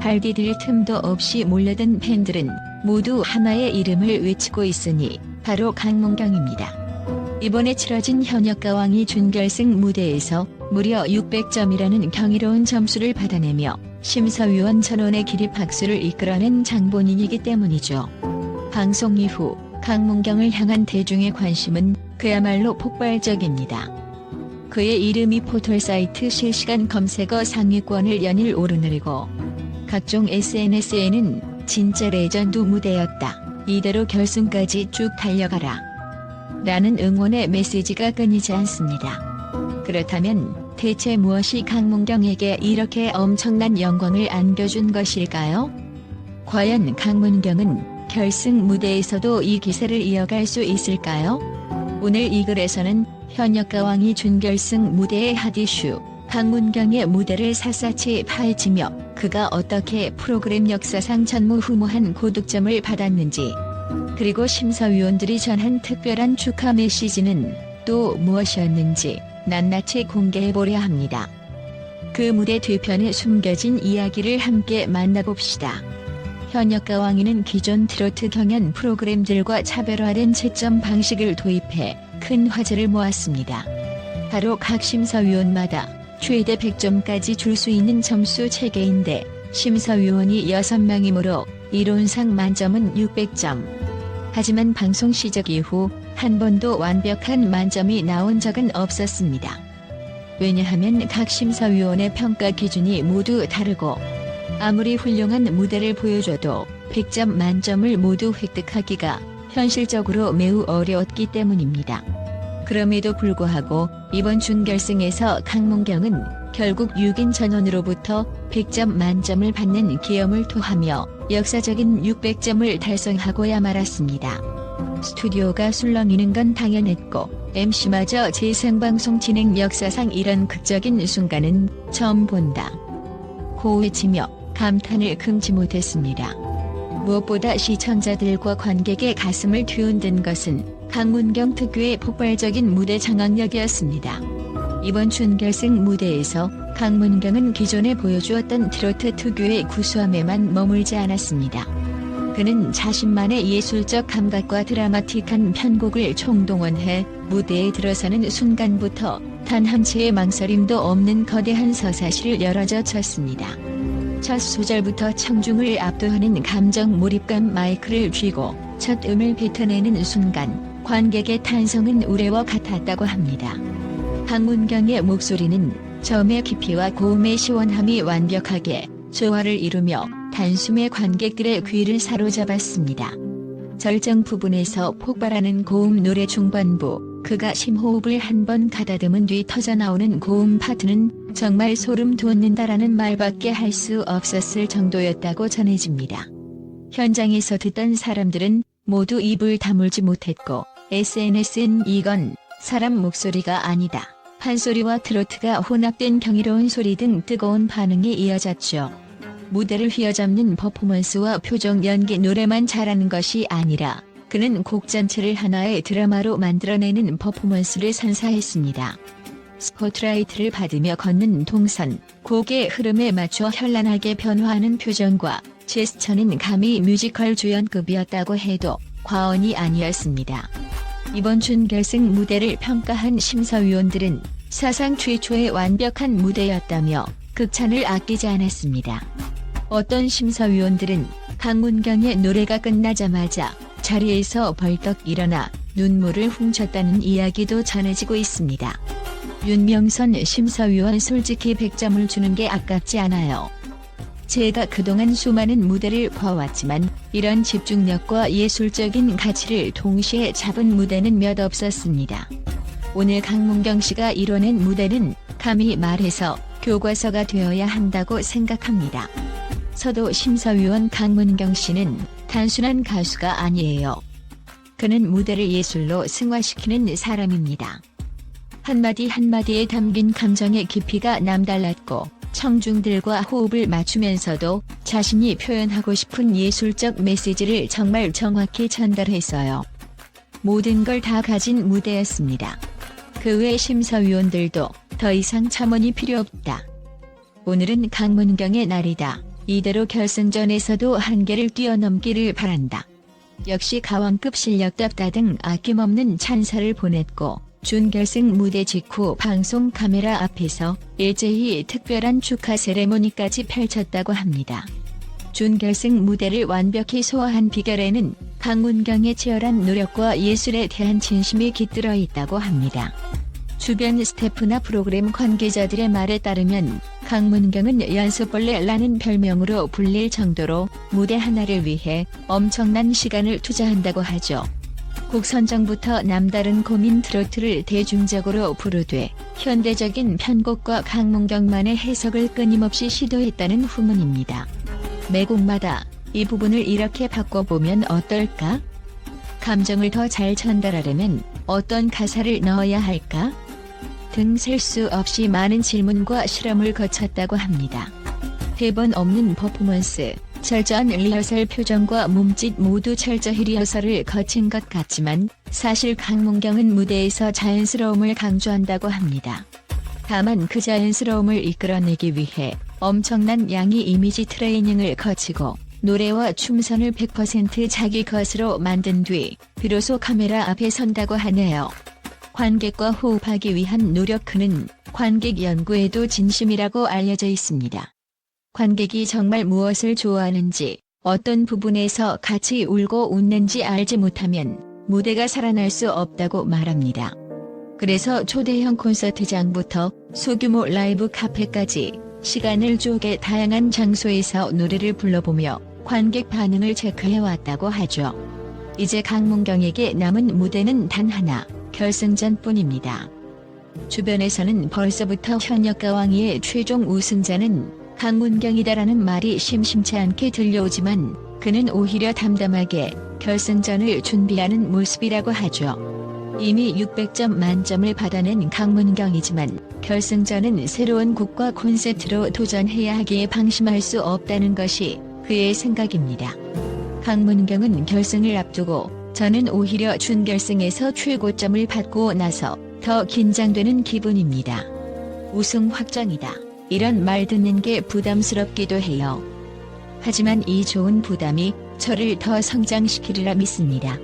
발 디딜 틈도 없이 몰려든 팬들은 모두 하나의 이름을 외치고 있으니 바로 강문경입니다. 이번에 치러진 현역가왕이 준결승 무대에서 무려 600점이라는 경이로운 점수를 받아내며 심사위원 전원의 기립박수를 이끌어낸 장본인이기 때문이죠. 방송 이후 강문경을 향한 대중의 관심은 그야말로 폭발적입니다. 그의 이름이 포털사이트 실시간 검색어 상위권을 연일 오르내리고 각종 SNS에는 진짜 레전드 무대였다, 이대로 결승까지 쭉 달려가라 라는 응원의 메시지가 끊이지 않습니다. 그렇다면 대체 무엇이 강문경에게 이렇게 엄청난 영광을 안겨준 것일까요? 과연 강문경은 결승 무대에서도 이 기세를 이어갈 수 있을까요? 오늘 이 글에서는 현역가왕이 준결승 무대의 핫이슈 강문경의 무대를 샅샅이 파헤치며 그가 어떻게 프로그램 역사상 전무후무한 고득점을 받았는지, 그리고 심사위원들이 전한 특별한 축하 메시지는 또 무엇이었는지 낱낱이 공개해보려 합니다. 그 무대 뒤편에 숨겨진 이야기를 함께 만나봅시다. 현역가왕이는 기존 트로트 경연 프로그램들과 차별화된 채점 방식을 도입해 큰 화제를 모았습니다. 바로 각 심사위원마다 최대 100점까지 줄 수 있는 점수 체계인데 심사위원이 6명이므로 이론상 만점은 600점. 하지만 방송 시작 이후 한 번도 완벽한 만점이 나온 적은 없었습니다. 왜냐하면 각 심사위원의 평가 기준이 모두 다르고 아무리 훌륭한 무대를 보여줘도 100점 만점을 모두 획득하기가 현실적으로 매우 어려웠기 때문입니다. 그럼에도 불구하고 이번 준결승에서 강문경은 결국 6인 전원으로부터 100점 만점을 받는 기염을 토하며 역사적인 600점을 달성하고야 말았습니다. 스튜디오가 술렁이는 건 당연했고 MC마저 재생방송 진행 역사상 이런 극적인 순간은 처음 본다 고 외치며 감탄을 금치 못했습니다. 무엇보다 시청자들과 관객의 가슴을 뒤흔든 것은 강문경 특유의 폭발적인 무대 장악력이었습니다. 이번 준결승 무대에서 강문경은 기존에 보여주었던 트로트 특유의 구수함에만 머물지 않았습니다. 그는 자신만의 예술적 감각과 드라마틱한 편곡을 총동원해 무대에 들어서는 순간부터 단 한 채의 망설임도 없는 거대한 서사시를 열어젖혔습니다. 첫 소절부터 청중을 압도하는 감정 몰입감 마이크를 쥐고 첫 음을 뱉어내는 순간 관객의 탄성은 우레와 같았다고 합니다. 강문경의 목소리는 저음의 깊이와 고음의 시원함이 완벽하게 조화를 이루며 단숨에 관객들의 귀를 사로잡았습니다. 절정 부분에서 폭발하는 고음 노래 중반부, 그가 심호흡을 한 번 가다듬은 뒤 터져나오는 고음 파트는 정말 소름 돋는다라는 말밖에 할 수 없었을 정도였다고 전해집니다. 현장에서 듣던 사람들은 모두 입을 다물지 못했고 SNS엔 이건 사람 목소리가 아니다, 판소리와 트로트가 혼합된 경이로운 소리 등 뜨거운 반응이 이어졌죠. 무대를 휘어잡는 퍼포먼스와 표정 연기 노래만 잘하는 것이 아니라 그는 곡 전체를 하나의 드라마로 만들어내는 퍼포먼스를 선사했습니다. 스포트라이트를 받으며 걷는 동선, 곡의 흐름에 맞춰 현란하게 변화하는 표정과 제스처는 감히 뮤지컬 주연급이었다고 해도 과언이 아니었습니다. 이번 준결승 무대를 평가한 심사위원들은 사상 최초의 완벽한 무대였다며 극찬을 아끼지 않았습니다. 어떤 심사위원들은 강문경의 노래가 끝나자마자 자리에서 벌떡 일어나 눈물을 훔쳤다는 이야기도 전해지고 있습니다. 윤명선 심사위원, 솔직히 100점을 주는 게 아깝지 않아요. 제가 그동안 수많은 무대를 봐왔지만 이런 집중력과 예술적인 가치를 동시에 잡은 무대는 몇 없었습니다. 오늘 강문경 씨가 이뤄낸 무대는 감히 말해서 교과서가 되어야 한다고 생각합니다. 서도 심사위원 강문경 씨는 단순한 가수가 아니에요. 그는 무대를 예술로 승화시키는 사람입니다. 한마디 한마디에 담긴 감정의 깊이가 남달랐고 청중들과 호흡을 맞추면서도 자신이 표현하고 싶은 예술적 메시지를 정말 정확히 전달했어요. 모든 걸 다 가진 무대였습니다. 그 외 심사위원들도 더 이상 첨언이 필요 없다. 오늘은 강문경의 날이다. 이대로 결승전에서도 한계를 뛰어넘기를 바란다. 역시 가왕급 실력답다 등 아낌없는 찬사를 보냈고 준결승 무대 직후 방송 카메라 앞에서 일제히 특별한 축하 세레모니까지 펼쳤다고 합니다. 준결승 무대를 완벽히 소화한 비결에는 강문경의 치열한 노력과 예술에 대한 진심이 깃들어 있다고 합니다. 주변 스태프나 프로그램 관계자들의 말에 따르면 강문경은 연습벌레라는 별명으로 불릴 정도로 무대 하나를 위해 엄청난 시간을 투자한다고 하죠. 곡 선정부터 남다른 고민 트로트를 대중적으로 부르되 현대적인 편곡과 강문경만의 해석을 끊임없이 시도했다는 후문입니다. 매 곡마다 이 부분을 이렇게 바꿔보면 어떨까? 감정을 더 잘 전달하려면 어떤 가사를 넣어야 할까? 등 셀 수 없이 많은 질문과 실험을 거쳤다고 합니다. 대본 없는 퍼포먼스, 철저한 리허설 표정과 몸짓 모두 철저히 리허설을 거친 것 같지만 사실 강문경은 무대에서 자연스러움을 강조한다고 합니다. 다만 그 자연스러움을 이끌어내기 위해 엄청난 양의 이미지 트레이닝을 거치고 노래와 춤선을 100% 자기 것으로 만든 뒤 비로소 카메라 앞에 선다고 하네요. 관객과 호흡하기 위한 노력 그는 관객 연구에도 진심이라고 알려져 있습니다. 관객이 정말 무엇을 좋아하는지 어떤 부분에서 같이 울고 웃는지 알지 못하면 무대가 살아날 수 없다고 말합니다. 그래서 초대형 콘서트장부터 소규모 라이브 카페까지 시간을 쪼개 다양한 장소에서 노래를 불러보며 관객 반응을 체크해왔다고 하죠. 이제 강문경에게 남은 무대는 단 하나, 결승전뿐입니다. 주변에서는 벌써부터 현역가왕위의 최종 우승자는 강문경이다라는 말이 심심치 않게 들려오지만 그는 오히려 담담하게 결승전을 준비하는 모습이라고 하죠. 이미 600점 만점을 받아낸 강문경이지만 결승전은 새로운 곡과 콘셉트로 도전해야 하기에 방심할 수 없다는 것이 그의 생각입니다. 강문경은 결승을 앞두고 저는 오히려 준결승에서 최고점을 받고 나서 더 긴장되는 기분입니다. 우승 확정이다. 이런 말 듣는 게 부담스럽기도 해요. 하지만 이 좋은 부담이 저를 더 성장시키리라 믿습니다.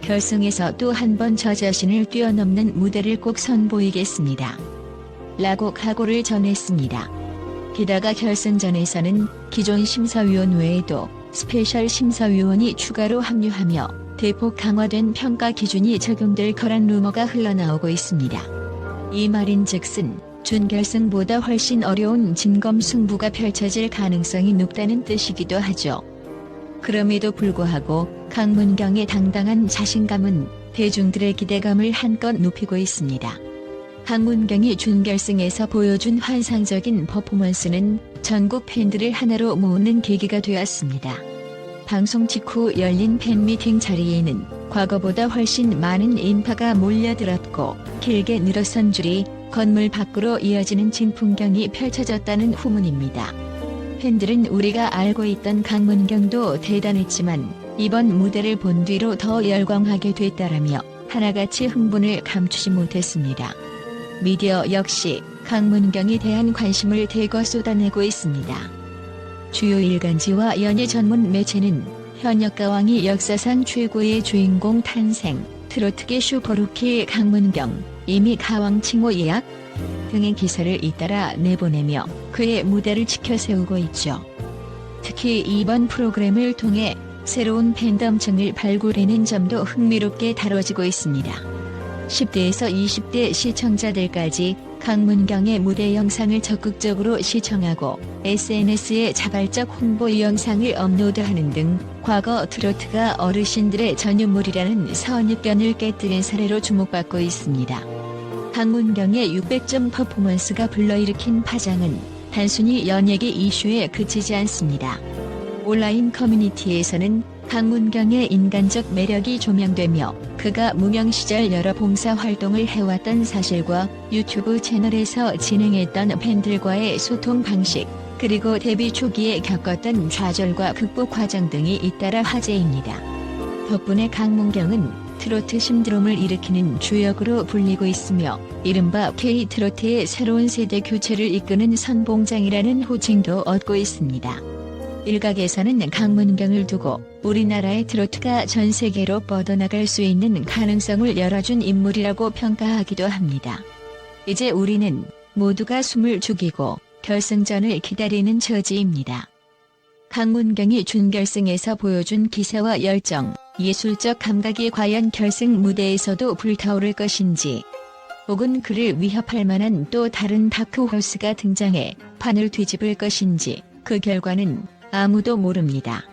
결승에서 또 한 번 저 자신을 뛰어넘는 무대를 꼭 선보이겠습니다. 라고 각오를 전했습니다. 게다가 결승전에서는 기존 심사위원 외에도 스페셜 심사위원이 추가로 합류하며 대폭 강화된 평가 기준이 적용될 거란 루머가 흘러나오고 있습니다. 이 말인즉슨 준결승보다 훨씬 어려운 진검승부가 펼쳐질 가능성이 높다는 뜻이기도 하죠. 그럼에도 불구하고 강문경의 당당한 자신감은 대중들의 기대감을 한껏 높이고 있습니다. 강문경이 준결승에서 보여준 환상적인 퍼포먼스는 전국 팬들을 하나로 모으는 계기가 되었습니다. 방송 직후 열린 팬미팅 자리에는 과거보다 훨씬 많은 인파가 몰려들었고 길게 늘어선 줄이 건물 밖으로 이어지는 진풍경이 펼쳐졌다는 후문입니다. 팬들은 우리가 알고 있던 강문경도 대단했지만 이번 무대를 본 뒤로 더 열광하게 됐다라며 하나같이 흥분을 감추지 못했습니다. 미디어 역시 강문경에 대한 관심을 대거 쏟아내고 있습니다. 주요 일간지와 연예 전문 매체는 현역가왕이 역사상 최고의 주인공 탄생, 트로트계 슈퍼루키 강문경, 이미 가왕 칭호 예약 등의 기사를 잇따라 내보내며 그의 무대를 지켜세우고 있죠. 특히 이번 프로그램을 통해 새로운 팬덤층을 발굴해낸 점도 흥미롭게 다뤄지고 있습니다. 10대에서 20대 시청자들까지 강문경의 무대 영상을 적극적으로 시청하고 SNS에 자발적 홍보 영상을 업로드하는 등 과거 트로트가 어르신들의 전유물이라는 선입견을 깨뜨린 사례로 주목받고 있습니다. 강문경의 600점 퍼포먼스가 불러일으킨 파장은 단순히 연예계 이슈에 그치지 않습니다. 온라인 커뮤니티에서는 강문경의 인간적 매력이 조명되며 그가 무명 시절 여러 봉사활동을 해왔던 사실과 유튜브 채널에서 진행했던 팬들과의 소통 방식, 그리고 데뷔 초기에 겪었던 좌절과 극복 과정 등이 잇따라 화제입니다. 덕분에 강문경은 트로트 신드롬을 일으키는 주역으로 불리고 있으며 이른바 K-트로트의 새로운 세대 교체를 이끄는 선봉장이라는 호칭도 얻고 있습니다. 일각에서는 강문경을 두고 우리나라의 트로트가 전 세계로 뻗어나갈 수 있는 가능성을 열어준 인물이라고 평가하기도 합니다. 이제 우리는 모두가 숨을 죽이고 결승전을 기다리는 처지입니다. 강문경이 준결승에서 보여준 기세와 열정, 예술적 감각이 과연 결승 무대에서도 불타오를 것인지, 혹은 그를 위협할 만한 또 다른 다크호스가 등장해 판을 뒤집을 것인지 그 결과는 아무도 모릅니다.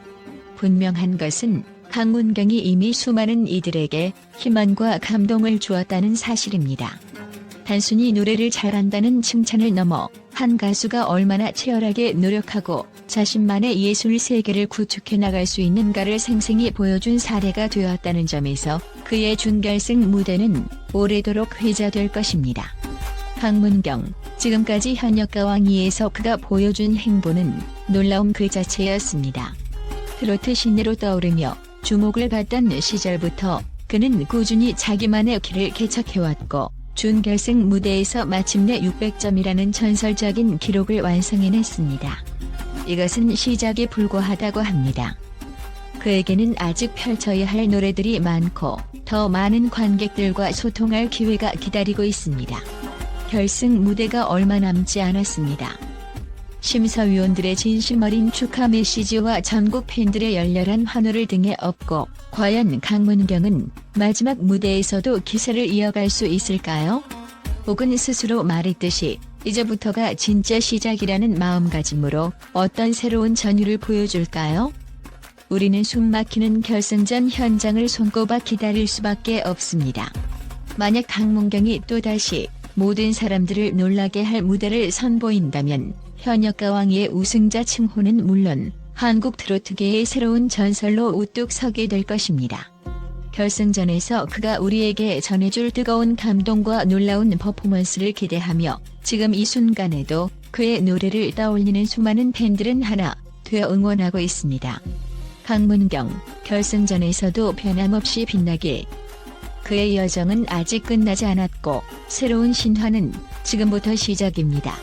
분명한 것은 강문경이 이미 수많은 이들에게 희망과 감동을 주었다는 사실입니다. 단순히 노래를 잘한다는 칭찬을 넘어 한 가수가 얼마나 치열하게 노력하고 자신만의 예술 세계를 구축해 나갈 수 있는가를 생생히 보여준 사례가 되었다는 점에서 그의 준결승 무대는 오래도록 회자될 것입니다. 강문경, 지금까지 현역가왕이에서 그가 보여준 행보는 놀라움 그 자체였습니다. 트로트 신예로 떠오르며 주목을 받던 시절부터 그는 꾸준히 자기만의 길을 개척해왔고 준결승 무대에서 마침내 600점이라는 전설적인 기록을 완성해냈습니다. 이것은 시작에 불과하다고 합니다. 그에게는 아직 펼쳐야 할 노래들이 많고 더 많은 관객들과 소통할 기회가 기다리고 있습니다. 결승 무대가 얼마 남지 않았습니다. 심사위원들의 진심 어린 축하 메시지와 전국 팬들의 열렬한 환호를 등에 업고 과연 강문경은 마지막 무대에서도 기세를 이어갈 수 있을까요? 혹은 스스로 말했듯이 이제부터가 진짜 시작이라는 마음가짐으로 어떤 새로운 전율을 보여줄까요? 우리는 숨막히는 결승전 현장을 손꼽아 기다릴 수밖에 없습니다. 만약 강문경이 또다시 모든 사람들을 놀라게 할 무대를 선보인다면 현역가왕의 우승자 칭호는 물론 한국 트로트계의 새로운 전설로 우뚝 서게 될 것입니다. 결승전에서 그가 우리에게 전해줄 뜨거운 감동과 놀라운 퍼포먼스를 기대하며 지금 이 순간에도 그의 노래를 떠올리는 수많은 팬들은 하나 되어 응원하고 있습니다. 강문경, 결승전에서도 변함없이 빛나길. 그의 여정은 아직 끝나지 않았고 새로운 신화는 지금부터 시작입니다.